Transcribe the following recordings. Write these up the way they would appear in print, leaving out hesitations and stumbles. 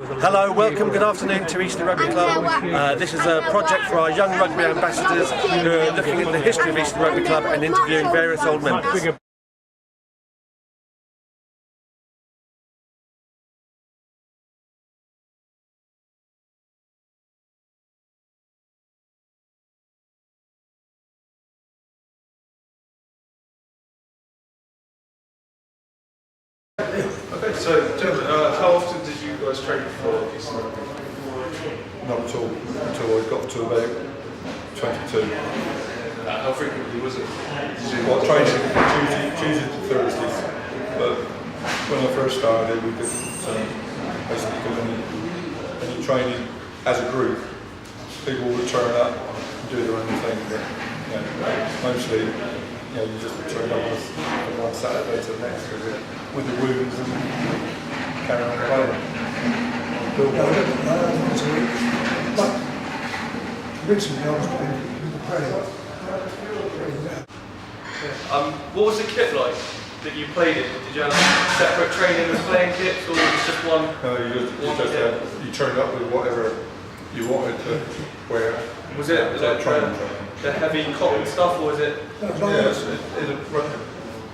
Hello, welcome, good afternoon to Eastleigh Rugby Club. This is a project for our young rugby ambassadors who are looking at the history of Eastleigh Rugby Club and interviewing various old members. Okay, so gentlemen, how often did you guys train for Eastleigh Rugby? Not at all, until I got to about 22. How frequently was it? Well, training Tuesdays to Thursdays, but when I first started, we didn't basically do any training as a group. People would turn up and do their own thing, but mostly you just turn up from one Saturday to the next with the wounds and carry on playing. Once a week. But originally I was playing with the Premier. What was the kit like that you played in? Did you have separate training and playing kits, or was it just one? No, you turned up with whatever you wanted to wear. Was it like the heavy cotton stuff, or was it? In a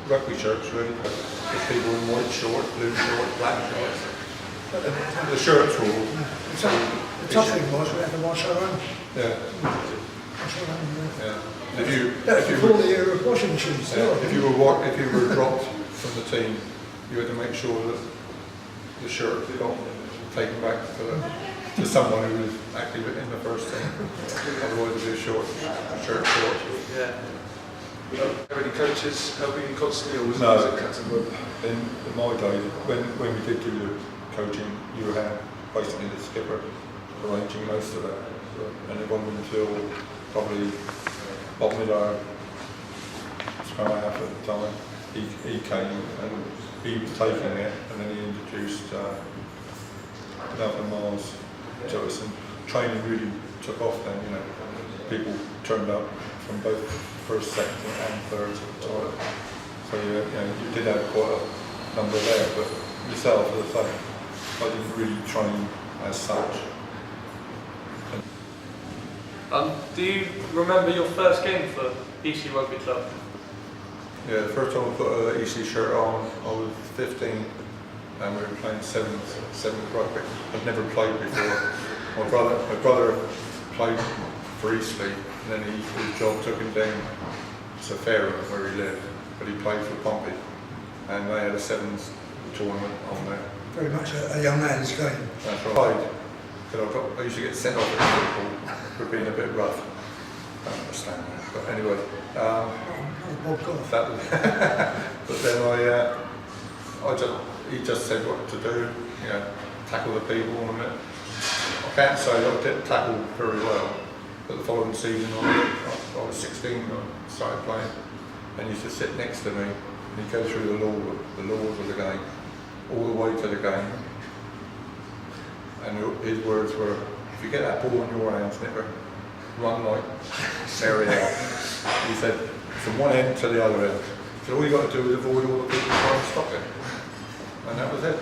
rugby shirts, really. There's people in white shorts, blue shorts, black shorts. The shirts were all. The tough thing was we had to wash our own. Yeah. Wash our own. Yeah. That's before the era of washing machines. If you were dropped from the team, you had to make sure that the shirt got taken back to someone who was actually in the first team. Otherwise, it'd be a shirt short. Yeah. Were any coaches helping you constantly, or was it captain work? In my day, when we did do the coaching, you had basically the skipper arranging most of that, and it wasn't until probably Bob Miller, scrum half at the time, he came and he was taking it, and then he introduced Malcolm Miles to us, and training really took off then. People turned up from both first, second and third at the time. So you did have quite a number there, but yourself, as I say, I didn't really train as such. Do you remember your first game for Eastleigh Rugby Club? Yeah, the first time I put an Eastleigh shirt on, I was 15, and we were playing seventh rugby. I'd never played before. My brother played for Eastleigh, and then his job took him down to Fairham where he lived, but he played for Pompey, and they had a sevens tournament on there. Very much a young man's game. That's right. I used to get sent off at football for being a bit rough. I don't understand that, but anyway. That was but then he just said what to do. Tackle the people. And I can't say I didn't tackle very well, but the following season I was 16 when I started playing, and he used to sit next to me, and he'd go through the laws of the game, all the way to the game. And his words were, if you get that ball in your hands, Nipper, run like Mary out. He said, from one end to the other end. So all you got to do is avoid all the people trying to stop it. And that was it.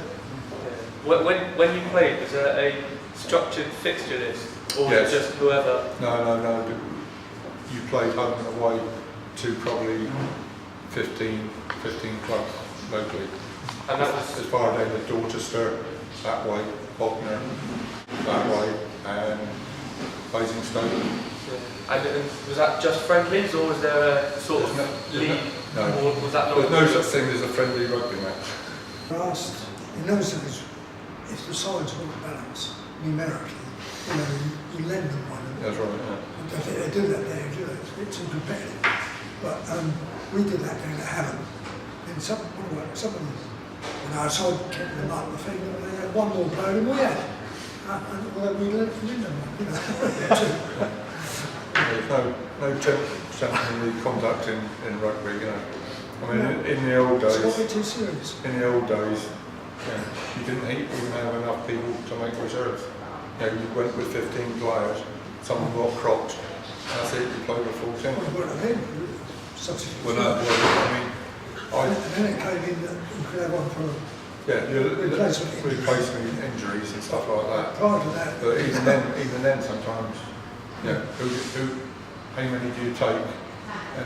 When you played, was there a structured fixture list, or was it just whoever? No. You played home and away to probably 15 clubs locally. And that was as far down as Dorchester, that way, Bognor, that way, and Basingstoke. And was that just friendlies, or was there a sort of league? No. Or was that not? There's no such thing as a friendly rugby match. In those days, if the sides weren't balanced numerically, you lend them one. That's right. I think they do that there, do they? It's a bit too competitive. But we did that down at Hammond. And somebody, when our side kept them up, the thing, they had one more player than we had. And we lent them one, There's no gentlemanly conduct in rugby, I mean, in the old days. It's not too serious. In the old days, you didn't even have enough people to make reserves. You went with 15 players, someone got cropped, and that's it, you played with 14. Substitutes. Well, no, I mean, and then it came in that you could have one for Yeah, replacement injuries and stuff like that. Prior to that, But even then, sometimes, you know, how many do you take? And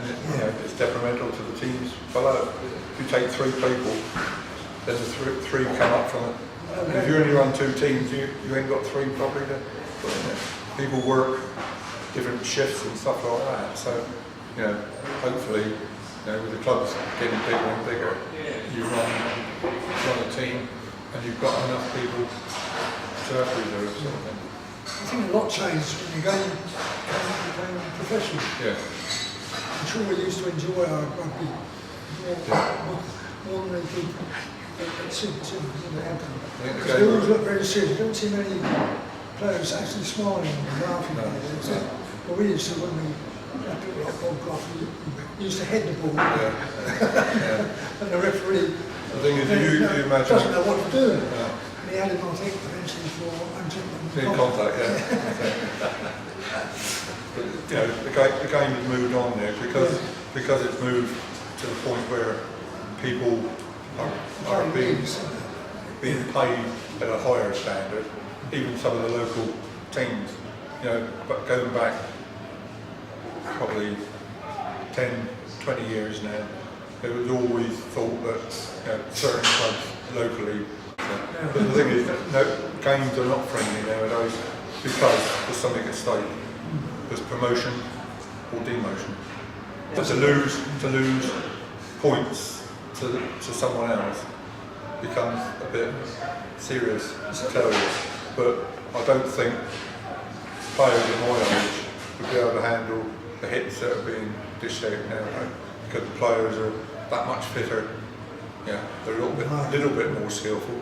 it's detrimental to the teams below. If you take 3 people, then the three come up from it. And if you only run 2 teams, you ain't got 3 probably to put in it. People work different shifts and stuff like that. So, you know, hopefully, you know, with the clubs getting bigger and bigger, you run a team and you've got enough people to have reserves sort of thing. I think a lot changed when the game became professional. Yeah. I'm sure we used to enjoy our rugby more than they did at Southampton. Because they always look very serious. You don't see many players actually smiling and laughing. No. But we used to, when we had people like Bob Goff, we used to head the ball. And the referee The thing is, you imagine doesn't know what to do. And he had him, I think, eventually for in contact, But, you know, the game has moved on there because it's moved to the point where people are being paid at a higher standard. Even some of the local teams, you know, but going back probably 10, 20 years now, it was always thought that certain clubs locally. But the thing is, no, games are not friendly nowadays because there's something at stake. There's promotion or demotion. But to lose points to someone else becomes a bit serious, I tell you. But I don't think players in my age would be able to handle the hits that are being dished out now, because the players are that much fitter. Yeah, they're a little bit more skillful.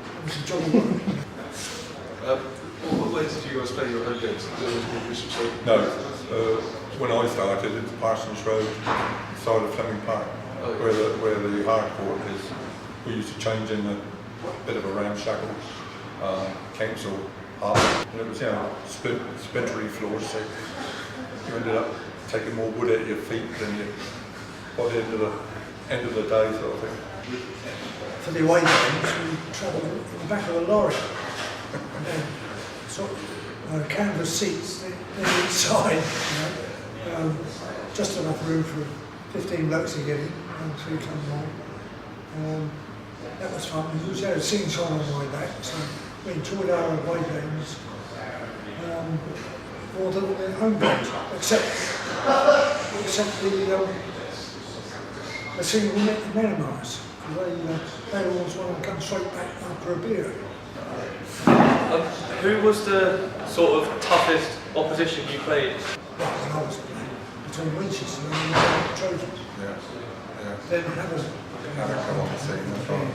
What did you guys play your home games? No, when I started, it's Parsons Road, side of Fleming Park, where the hard court is. We used to change in a bit of a ramshackle council hut, and it was splintery floors, so you ended up taking more wood at your feet than you by the end of the day, sort of thing. For the away games, we travelled in the back of a lorry. And then sort of canvas seats, they're inside, you know, just enough room for 15 blokes to get in, and 3 come along. That was fun. We usually had a sing song on the way back, so we enjoyed our away games more than the home games, except the single minimise. They always want to come straight back after a beer. Who was the sort of toughest opposition you played? Well, when I was playing between Winchester and the Trojans. Yeah. Then Haven't Come on the scene, that's right.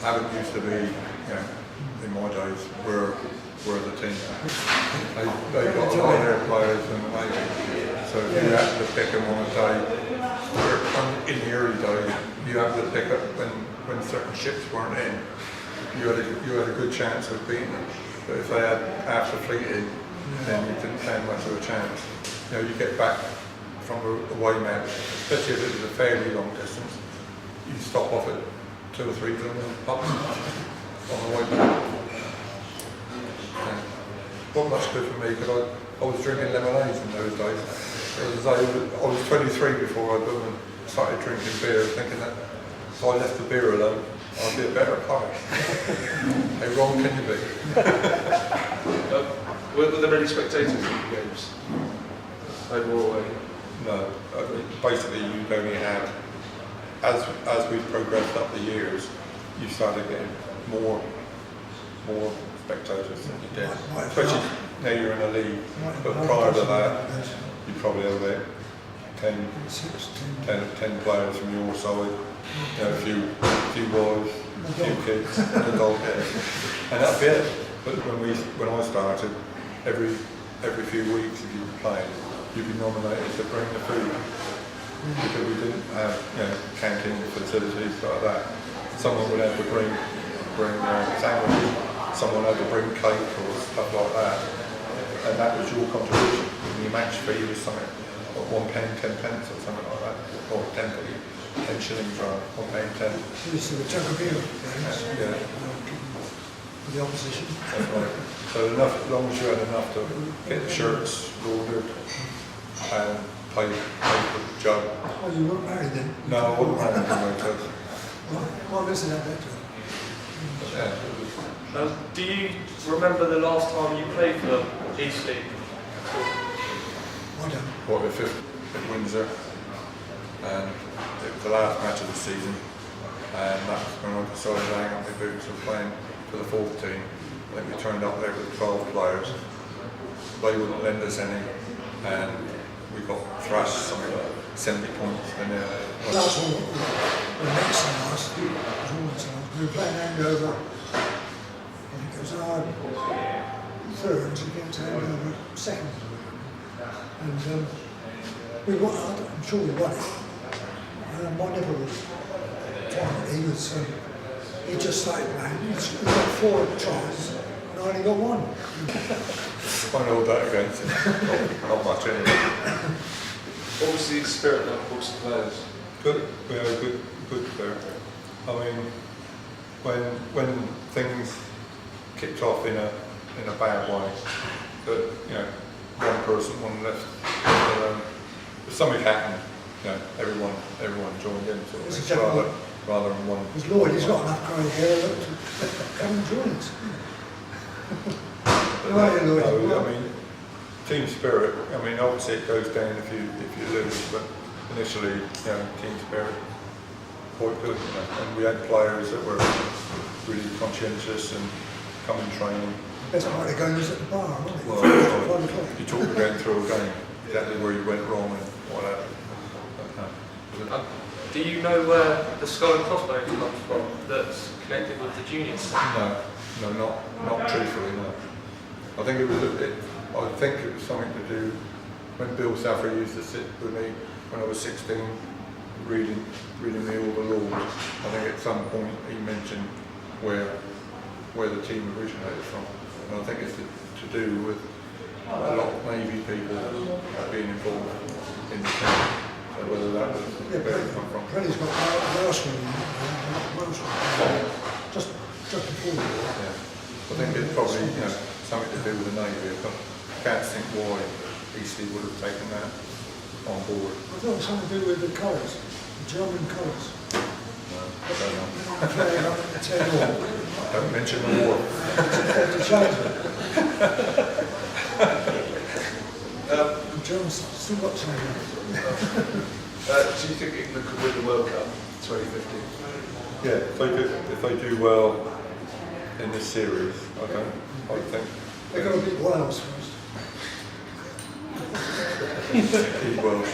Haven't used to be, you know, in my days, were the team. They got a lot of their players in the Navy, so if you had to pick them on a day, in the early days, you had to pick up when certain ships weren't in, you had a good chance of beating them. But if they had half the fleet in, then you didn't stand much of a chance. You know, you get back from a away match, especially if it was a fairly long distance, you stop off at 2 or 3 kilometres pubs on the way back. Wasn't much good for me because I was drinking lemonades in those days. I was 23 before I started drinking beer, thinking that if I left the beer alone, I'd be a better player. How wrong can you be? Were there any spectators in the games? Home or away? No, basically you'd only have, as we've progressed up the years, you started getting more spectators than you did. Especially now you're in a league, but prior to that, you probably have about 10 players from your side, you know, a few boys, a few kids, and a dog, and that'd be it. But when I started, every few weeks if you were playing, you'd be nominated to bring the food, because we didn't have, you know, canteen facilities like that. Someone would have to bring sandwiches, someone had to bring cake or stuff like that, and that was your contribution. And your match fee was something like £1, 10 pence or something like that, or 10p, 10 shillings rather, £1.10. Used to the Tuckabee games. Yeah. For the opposition. That's right. So enough, as long as you had enough to get the shirts ordered and pay for the jug. Oh, you weren't married then? No, I wasn't married in my church. Well, listen to that. Yeah. Do you remember the last time you played for Eastleigh? I don't. Quarter fifth at Windsor, and it was the last match of the season, and that's when I decided to hang up my boots and playing for the fourth team. I think we turned up there with 12 players. They wouldn't lend us any, and we got thrashed something like 70 points. And That's all. The next time I was always we were playing Andover. I think it was our thirds against Andover second. And we won, I'm sure we won it. And my nipper was fine. He just started playing. He got 4 tries and I only got 1. I know that against him. Not much anyway. What was the spirit like amongst the players? Good. We had a good player. I mean, when things kicked off in a bad way, but you know, one person, one left alone. If something happened, you know, everyone joined in, sort of thing, rather than one. Because Lloyd, he's got enough grey hair to come and join us. No, I mean, team spirit. I mean, obviously it goes down if you lose, but initially, you know, team spirit quite good. You know, and we had players that were really conscientious and come in training. Best part of going was at the bar, wasn't it? Well, you talk about through a game, exactly where you went wrong and what happened. Do you know where the skull and crossbones comes from that's connected with the juniors? No, not truthfully, no. I think it was something to do when Bill Saffrey used to sit with me when I was 16, reading me all the laws. I think at some point he mentioned where the team originated from. And I think it's to do with a lot of Navy people being involved in the team. So whether that was where it come from. Freddie's got Welsh in just before the war. Yeah. I think it's probably something to do with the Navy. I can't think why Eastleigh would have taken that on board. I thought it was something to do with the colours, the German colours. No, I don't know. Don't mention the war. To change it. The Germans still got something. Do you think England could win the World Cup 2050? Yeah, if they do well in this series, I think They've got to beat Wales first. keep Welsh.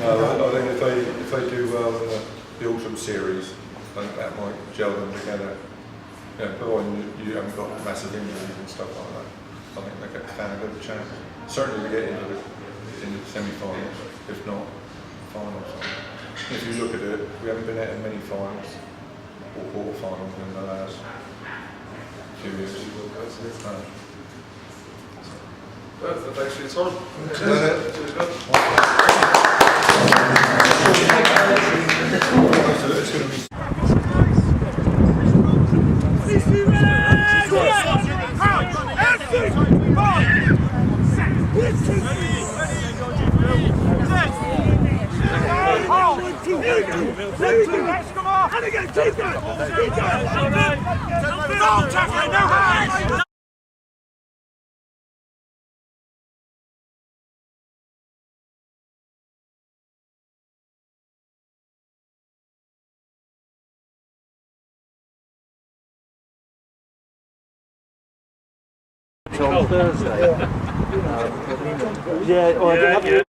No, I think if they do well in the autumn series, I think that might gel them together. Providing you haven't got massive injuries and stuff like that, I think they can stand a good chance. Certainly to get into the semi-finals, if not finals. If you look at it, we haven't been at many finals or quarter-finals in the last few years. Thanks for your time. It's going to be on Thursday. Yeah, well, I didn't have